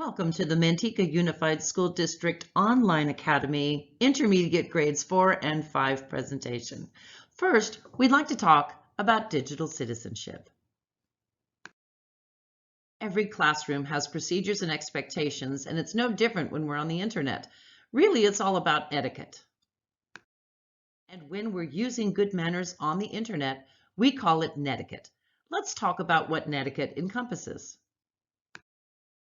Welcome to the Manteca Unified School District Online Academy Intermediate Grades 4 and 5 presentation. First, we'd like to talk about digital citizenship. Every classroom has procedures and expectations, and it's no different when we're on the internet. Really, it's all about etiquette. And when we're using good manners on the internet, we call it netiquette. Let's talk about what netiquette encompasses.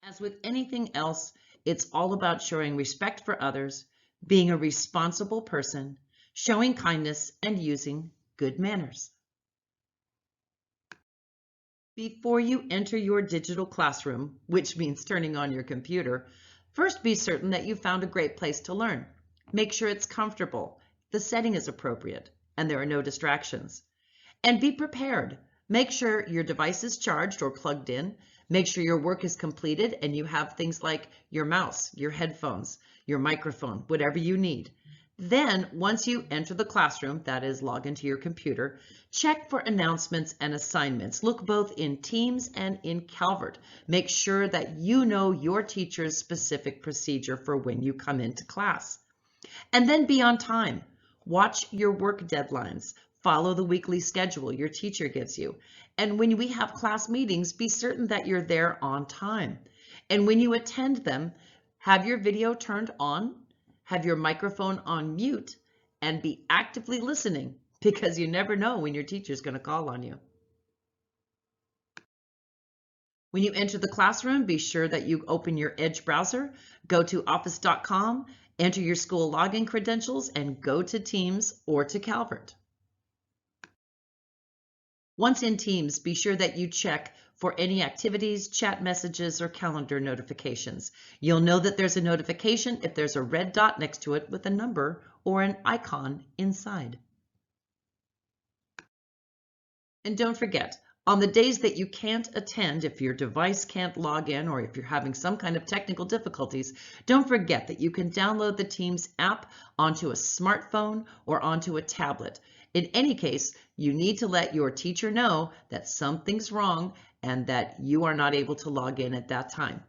As with anything else, it's all about showing respect for others, being a responsible person, showing kindness, and using good manners. Before you enter your digital classroom, which means turning on your computer, first be certain that you found a great place to learn. Make sure it's comfortable, the setting is appropriate, and there are no distractions. And be prepared. Make sure your device is charged or plugged in. Make sure your work is completed and you have things like your mouse, your headphones, your microphone, whatever you need. Then, once you enter the classroom, that is, log into your computer, check for announcements and assignments. Look both in Teams and in Calvert. Make sure that you know your teacher's specific procedure for when you come into class. And then be on time. Watch your work deadlines. Follow the weekly schedule your teacher gives you. And when we have class meetings, be certain that you're there on time. And when you attend them, have your video turned on, have your microphone on mute, and be actively listening, because you never know when your teacher's going to call on you. When you enter the classroom, be sure that you open your Edge browser, go to office.com, enter your school login credentials, and go to Teams or to Calvert. Once in Teams, be sure that you check for any activities, chat messages, or calendar notifications. You'll know that there's a notification if there's a red dot next to it with a number or an icon inside. And don't forget, on the days that you can't attend, if your device can't log in or if you're having some kind of technical difficulties, don't forget that you can download the Teams app onto a smartphone or onto a tablet. In any case, you need to let your teacher know that something's wrong and that you are not able to log in at that time.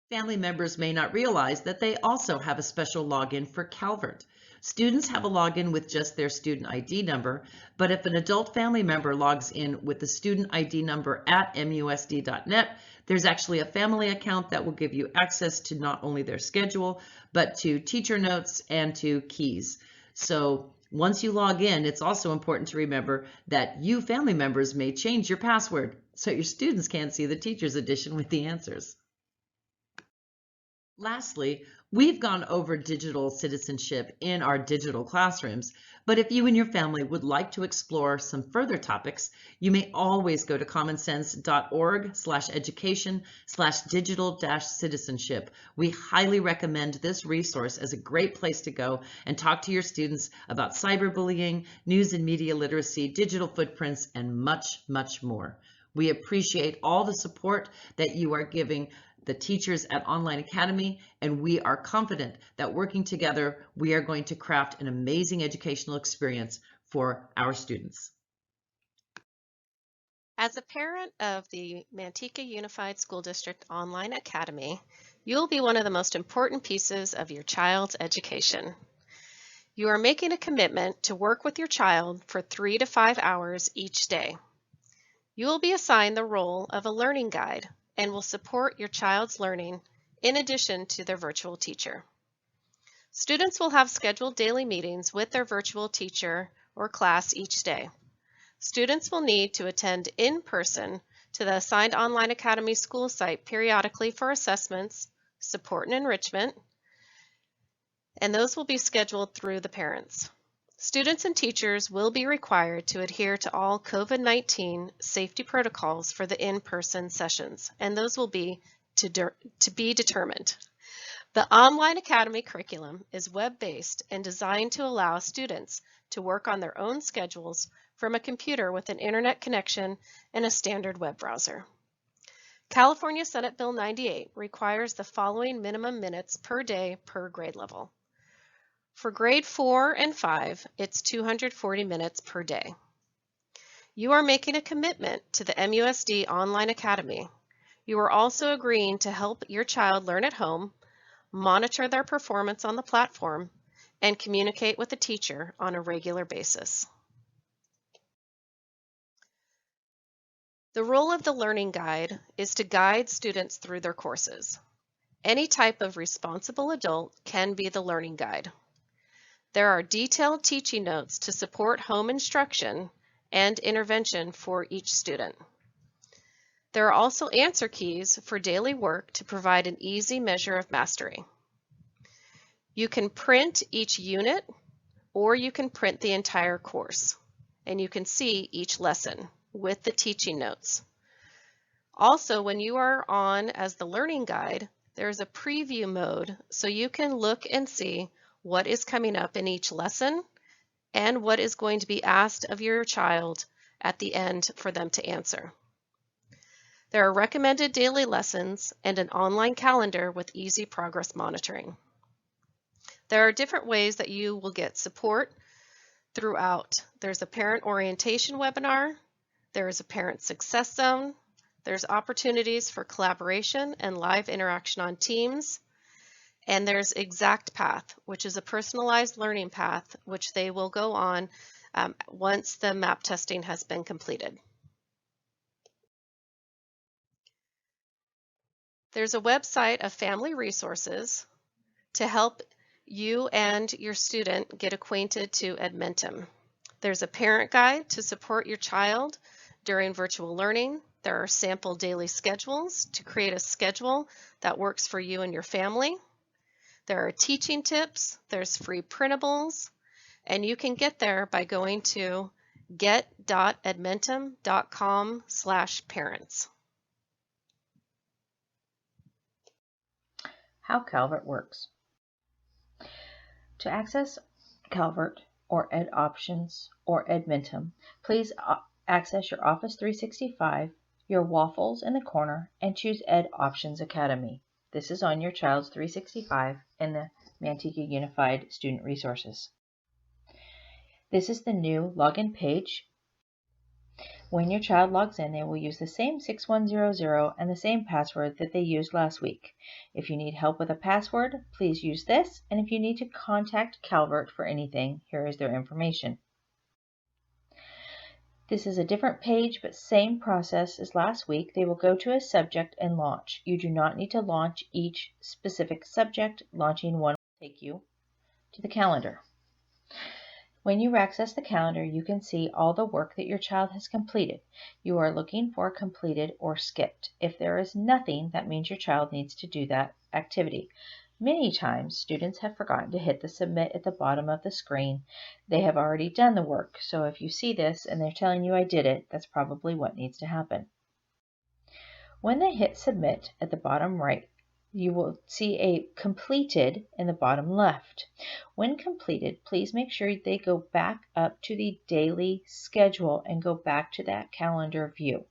Family members may not realize that they also have a special login for Calvert. Students have a login with just their student ID number, but if an adult family member logs in with the student ID number at musd.net, there's actually a family account that will give you access to not only their schedule, but to teacher notes and to keys. So once you log in, it's also important to remember that you family members may change your password so your students can't see the teacher's edition with the answers. Lastly, we've gone over digital citizenship in our digital classrooms, but if you and your family would like to explore some further topics, you may always go to commonsense.org/education/digital-citizenship. We highly recommend this resource as a great place to go and talk to your students about cyberbullying, news and media literacy, digital footprints, and much, much more. We appreciate all the support that you are giving the teachers at Online Academy, and we are confident that working together, we are going to craft an amazing educational experience for our students. As a parent of the Manteca Unified School District Online Academy, you'll be one of the most important pieces of your child's education. You are making a commitment to work with your child for 3 to 5 hours each day. You will be assigned the role of a learning guide and will support your child's learning in addition to their virtual teacher. Students will have scheduled daily meetings with their virtual teacher or class each day. Students will need to attend in person to the assigned Online Academy school site periodically for assessments, support and enrichment, and those will be scheduled through the parents. Students and teachers will be required to adhere to all COVID-19 safety protocols for the in-person sessions, and those will be to be determined. The Online Academy curriculum is web-based and designed to allow students to work on their own schedules from a computer with an internet connection and a standard web browser. California Senate Bill 98 requires the following minimum minutes per day per grade level. For grade 4 and 5, it's 240 minutes per day. You are making a commitment to the MUSD Online Academy. You are also agreeing to help your child learn at home, monitor their performance on the platform, and communicate with the teacher on a regular basis. The role of the learning guide is to guide students through their courses. Any type of responsible adult can be the learning guide. There are detailed teaching notes to support home instruction and intervention for each student. There are also answer keys for daily work to provide an easy measure of mastery. You can print each unit, or you can print the entire course, and you can see each lesson with the teaching notes. Also, when you are on as the learning guide, there's a preview mode, so you can look and see what is coming up in each lesson and what is going to be asked of your child at the end for them to answer. There are recommended daily lessons and an online calendar with easy progress monitoring. There are different ways that you will get support throughout. There's a parent orientation webinar, there is a parent success zone, there's opportunities for collaboration and live interaction on Teams, and there's Exact Path, which is a personalized learning path which they will go on once the map testing has been completed. There's a website of family resources to help you and your student get acquainted to Edmentum. There's a parent guide to support your child during virtual learning. There are sample daily schedules to create a schedule that works for you and your family. There are teaching tips, there's free printables, and you can get there by going to get.edmentum.com/parents. How Calvert works. To access Calvert or Ed Options or Edmentum, please access your Office 365, your waffles in the corner, and choose Ed Options Academy. This is on your child's 365 in the Manteca Unified Student Resources. This is the new login page. When your child logs in, they will use the same 6100 and the same password that they used last week. If you need help with a password, please use this, and if you need to contact Calvert for anything, here is their information. This is a different page, but same process as last week. They will go to a subject and launch. You do not need to launch each specific subject. Launching one will take you to the calendar. When you access the calendar, you can see all the work that your child has completed. You are looking for completed or skipped. If there is nothing, that means your child needs to do that activity. Many times, students have forgotten to hit the submit at the bottom of the screen. They have already done the work, so if you see this and they're telling you I did it, that's probably what needs to happen. When they hit submit at the bottom right, you will see a completed in the bottom left. When completed, please make sure they go back up to the daily schedule and go back to that calendar view.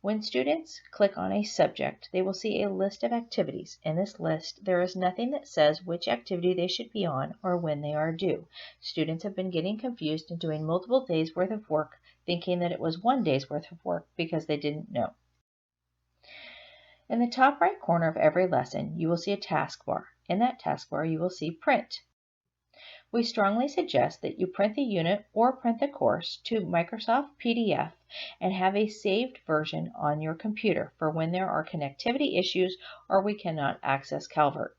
When students click on a subject, they will see a list of activities. In this list, there is nothing that says which activity they should be on or when they are due. Students have been getting confused and doing multiple days worth of work, thinking that it was one day's worth of work because they didn't know. In the top right corner of every lesson, you will see a taskbar. In that taskbar, you will see Print. We strongly suggest that you print the unit or print the course to Microsoft PDF and have a saved version on your computer for when there are connectivity issues or we cannot access Calvert.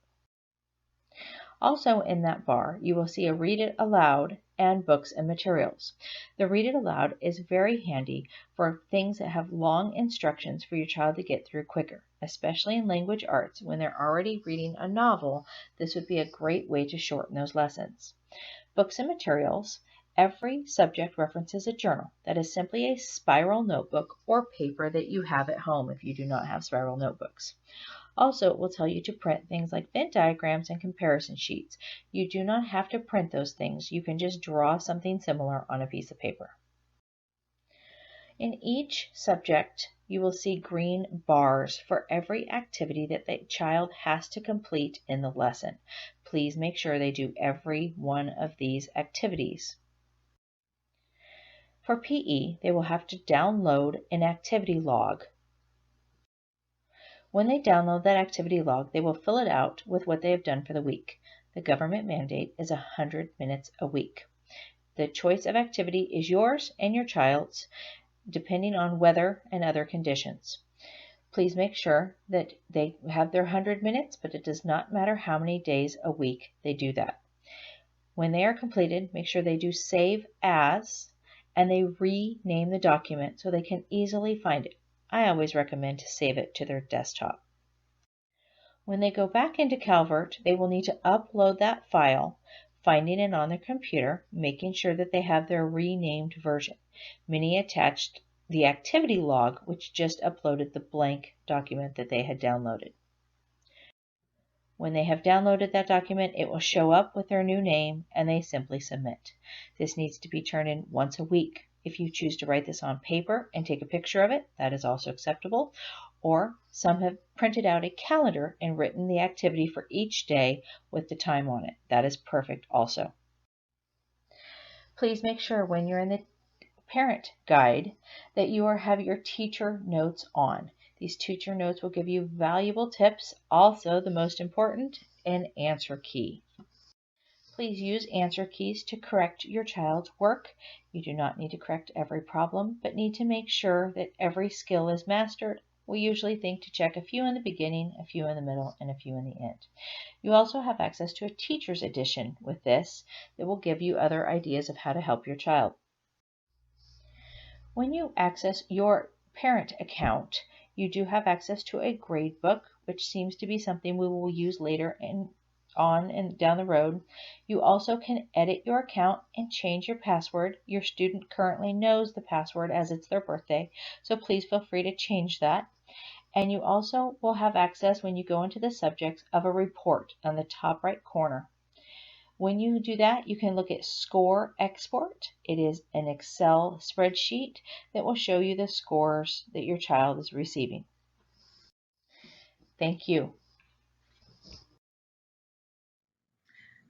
Also in that bar, you will see a Read It Aloud and Books and Materials. The Read It Aloud is very handy for things that have long instructions for your child to get through quicker, especially in language arts. When they're already reading a novel, this would be a great way to shorten those lessons. Books and Materials. Every subject references a journal. That is simply a spiral notebook or paper that you have at home if you do not have spiral notebooks. Also, it will tell you to print things like Venn diagrams and comparison sheets. You do not have to print those things. You can just draw something similar on a piece of paper. In each subject, you will see green bars for every activity that the child has to complete in the lesson. Please make sure they do every one of these activities. For PE, they will have to download an activity log. When they download that activity log, they will fill it out with what they have done for the week. The government mandate is 100 minutes a week. The choice of activity is yours and your child's, depending on weather and other conditions. Please make sure that they have their 100 minutes, but it does not matter how many days a week they do that. When they are completed, make sure they do save as, and they rename the document so they can easily find it. I always recommend to save it to their desktop. When they go back into Calvert, they will need to upload that file, finding it on their computer, making sure that they have their renamed version. Many attached the activity log, which just uploaded the blank document that they had downloaded. When they have downloaded that document, it will show up with their new name and they simply submit. This needs to be turned in once a week. If you choose to write this on paper and take a picture of it, that is also acceptable. Or some have printed out a calendar and written the activity for each day with the time on it. That is perfect also. Please make sure when you're in the parent guide that you have your teacher notes on. These teacher notes will give you valuable tips, also the most important, an answer key. Please use answer keys to correct your child's work. You do not need to correct every problem, but need to make sure that every skill is mastered. We usually think to check a few in the beginning, a few in the middle, and a few in the end. You also have access to a teacher's edition with this that will give you other ideas of how to help your child. When you access your parent account, you do have access to a grade book, which seems to be something we will use later on and down the road. You also can edit your account and change your password. Your student currently knows the password as it's their birthday, so please feel free to change that. And you also will have access when you go into the subjects of a report on the top right corner. When you do that, you can look at Score Export. It is an Excel spreadsheet that will show you the scores that your child is receiving. Thank you.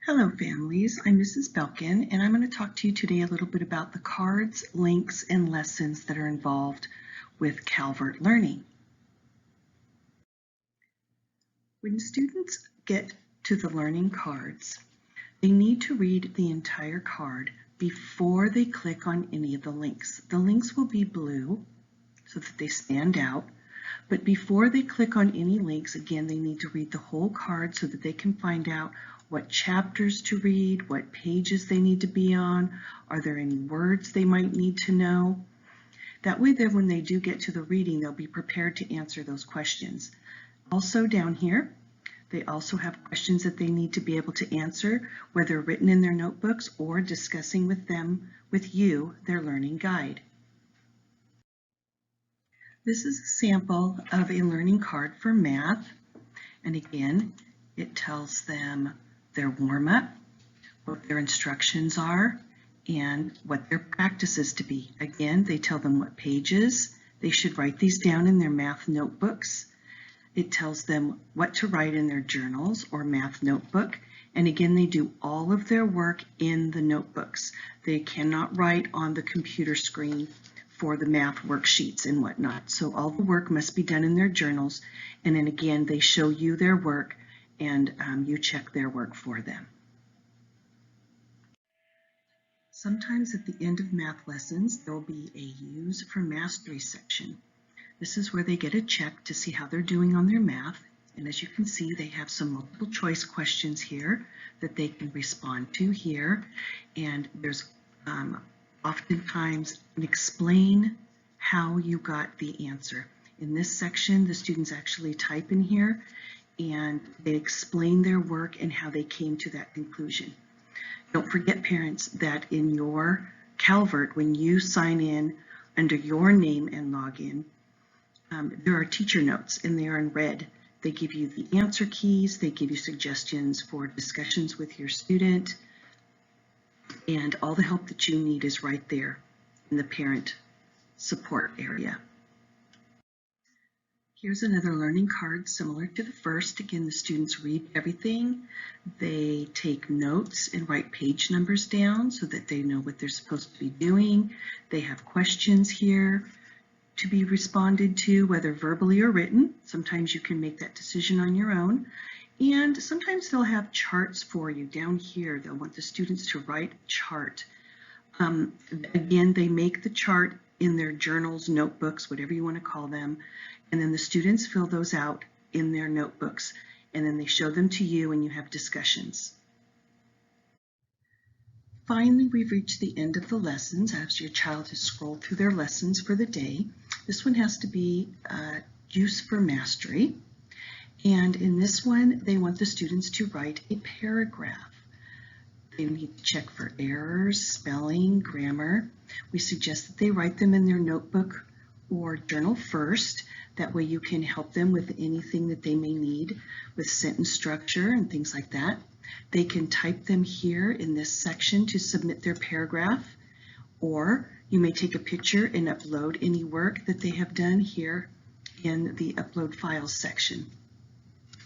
Hello families, I'm Mrs. Belkin and I'm going to talk to you today a little bit about the cards, links, and lessons that are involved with Calvert Learning. When students get to the learning cards, they need to read the entire card before they click on any of the links. The links will be blue so that they stand out, but before they click on any links, again, they need to read the whole card so that they can find out what chapters to read, what pages they need to be on, are there any words they might need to know. That way then when they do get to the reading, they'll be prepared to answer those questions. Also down here, they also have questions that they need to be able to answer, whether written in their notebooks or discussing with you, their learning guide. This is a sample of a learning card for math. And again, it tells them their warm-up, what their instructions are, and what their practice is to be. Again, they tell them what pages. They should write these down in their math notebooks. It tells them what to write in their journals or math notebook. And again, they do all of their work in the notebooks. They cannot write on the computer screen for the math worksheets and whatnot. So all the work must be done in their journals. And then again, they show you their work and you check their work for them. Sometimes at the end of math lessons, there will be a Use for Mastery section. This is where they get a check to see how they're doing on their math. And as you can see, they have some multiple choice questions here that they can respond to here. And there's oftentimes an explain how you got the answer. In this section, the students actually type in here and they explain their work and how they came to that conclusion. Don't forget, parents, that in your Calvert, when you sign in under your name and login, there are teacher notes and they are in red. They give you the answer keys, they give you suggestions for discussions with your student, and all the help that you need is right there in the parent support area. Here's another learning card similar to the first. Again, the students read everything. They take notes and write page numbers down so that they know what they're supposed to be doing. They have questions here. to be responded to, whether verbally or written. Sometimes you can make that decision on your own. And sometimes they'll have charts for you down here. They'll want the students to write a chart. Again, they make the chart in their journals, notebooks, whatever you want to call them, and then the students fill those out in their notebooks, and then they show them to you and you have discussions. Finally, we've reached the end of the lessons as your child has scrolled through their lessons for the day. This one has to be Use for Mastery. And in this one, they want the students to write a paragraph. They need to check for errors, spelling, grammar. We suggest that they write them in their notebook or journal first. That way you can help them with anything that they may need with sentence structure and things like that. They can type them here in this section to submit their paragraph, or you may take a picture and upload any work that they have done here in the Upload Files section.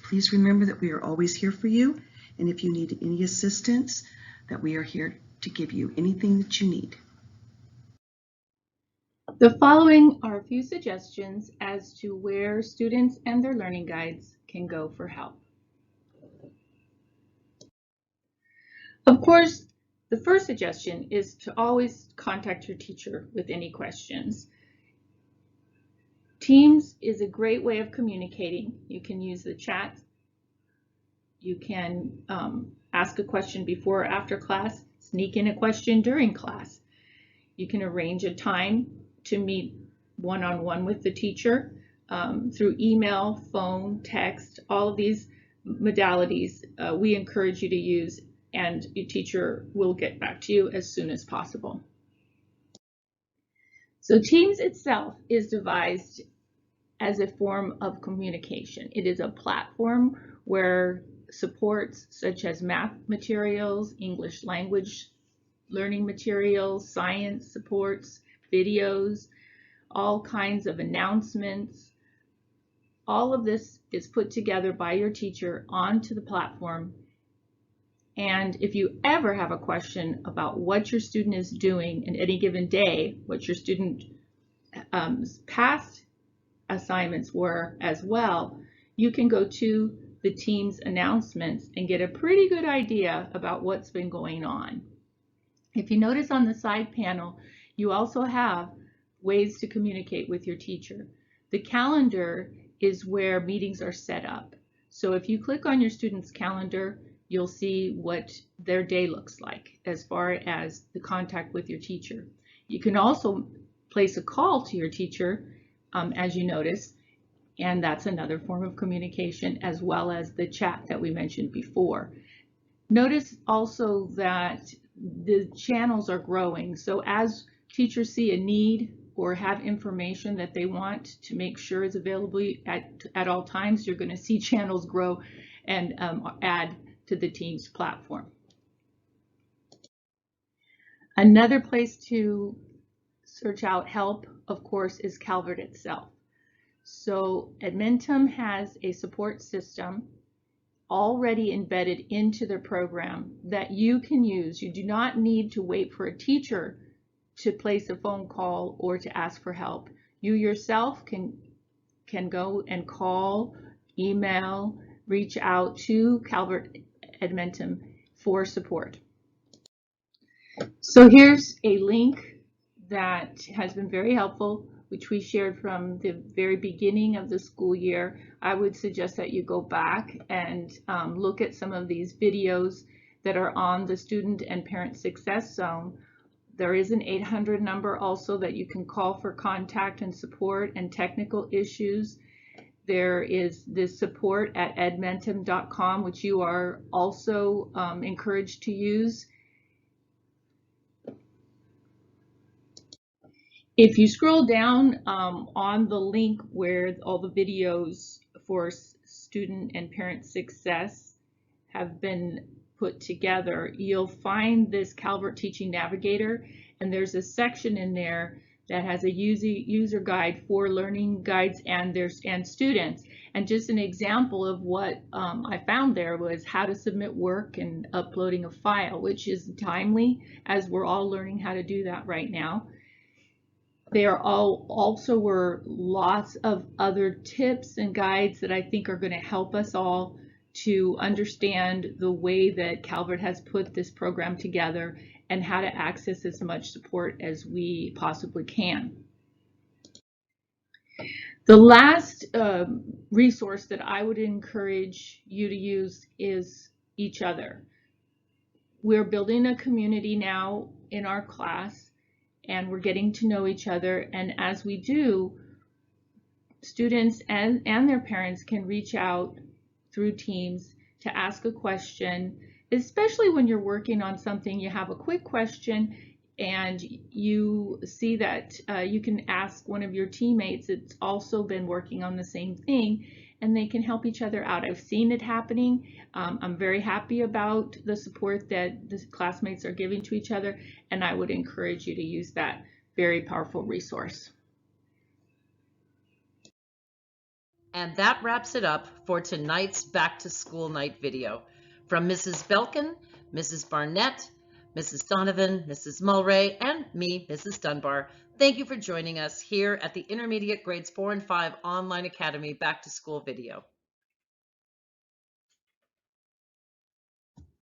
Please remember that we are always here for you, and if you need any assistance, that we are here to give you anything that you need. The following are a few suggestions as to where students and their learning guides can go for help. Of course, the first suggestion is to always contact your teacher with any questions. Teams is a great way of communicating. You can use the chat. You can ask a question before or after class, sneak in a question during class. You can arrange a time to meet one-on-one with the teacher through email, phone, text, all of these modalities we encourage you to use, and your teacher will get back to you as soon as possible. So Teams itself is devised as a form of communication. It is a platform where supports such as math materials, English language learning materials, science supports, videos, all kinds of announcements. All of this is put together by your teacher onto the platform. And if you ever have a question about what your student is doing in any given day, what your student past assignments were as well, you can go to the Teams announcements and get a pretty good idea about what's been going on. If you notice on the side panel, you also have ways to communicate with your teacher. The calendar is where meetings are set up. So if you click on your student's calendar, you'll see what their day looks like as far as the contact with your teacher. You can also place a call to your teacher, as you notice, and that's another form of communication, as well as the chat that we mentioned before. Notice also that the channels are growing. So as teachers see a need or have information that they want to make sure is available at all times, you're going to see channels grow and add to the Teams platform. Another place to search out help, of course, is Calvert itself. So Edmentum has a support system already embedded into the program that you can use. You do not need to wait for a teacher to place a phone call or to ask for help. You yourself can go and call, email, reach out to Calvert Edmentum for support. So here's a link that has been very helpful, which we shared from the very beginning of the school year. I would suggest that you go back and look at some of these videos that are on the Student and Parent Success Zone. There is an 800 number also that you can call for contact and support and technical issues. There is this support at edmentum.com, which you are also encouraged to use. If you scroll down on the link where all the videos for student and parent success have been put together, you'll find this Calvert Teaching Navigator, and there's a section in there that has a user guide for learning guides and students. And just an example of what I found there was how to submit work and uploading a file, which is timely as we're all learning how to do that right now. There also were lots of other tips and guides that I think are going to help us all to understand the way that Calvert has put this program together and how to access as much support as we possibly can. The last resource that I would encourage you to use is each other. We're building a community now in our class, and we're getting to know each other. And as we do, students and their parents can reach out through Teams to ask a question, especially when you're working on something, you have a quick question and you see that you can ask one of your teammates that's also been working on the same thing, and they can help each other out. I've seen it happening. I'm very happy about the support that the classmates are giving to each other, and I would encourage you to use that very powerful resource. And that wraps it up for tonight's Back to School Night video. From Mrs. Belkin, Mrs. Barnett, Mrs. Donovan, Mrs. Mulray, and me, Mrs. Dunbar, thank you for joining us here at the Intermediate Grades 4 and 5 Online Academy Back to School video.